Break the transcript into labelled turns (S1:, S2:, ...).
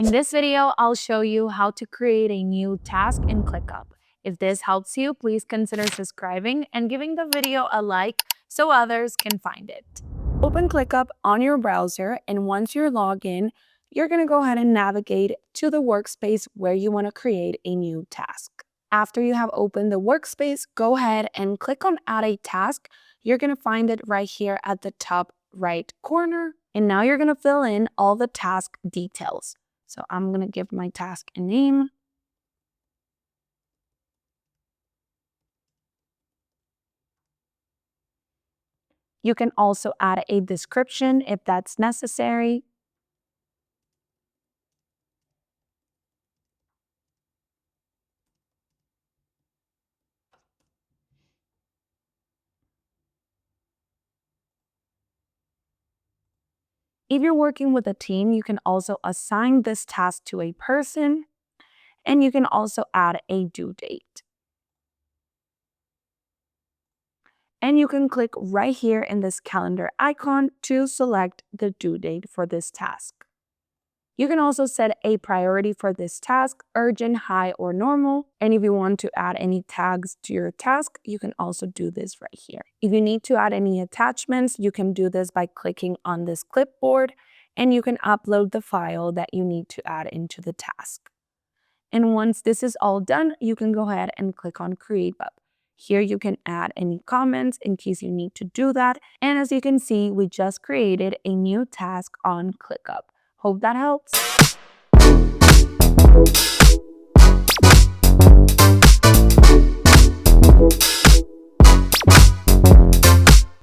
S1: In this video, I'll show you how to create a new task in ClickUp. If this helps you, please consider subscribing and giving the video a like so others can find it. Open ClickUp on your browser, and once you're logged in, you're going to go ahead and navigate to the workspace where you want to create a new task. After you have opened the workspace, go ahead and click on Add a Task. You're going to find it right here at the top right corner. And now you're going to fill in all the task details. So I'm going to give my task a name. You can also add a description if that's necessary. If you're working with a team, you can also assign this task to a person, and you can also add a due date. And you can click right here in this calendar icon to select the due date for this task. You can also set a priority for this task, urgent, high, or normal. And if you want to add any tags to your task, you can also do this right here. If you need to add any attachments, you can do this by clicking on this clipboard, and you can upload the file that you need to add into the task. And once this is all done, you can go ahead and click on ClickUp. Here you can add any comments in case you need to do that. And as you can see, we just created a new task on ClickUp. Hope that helps.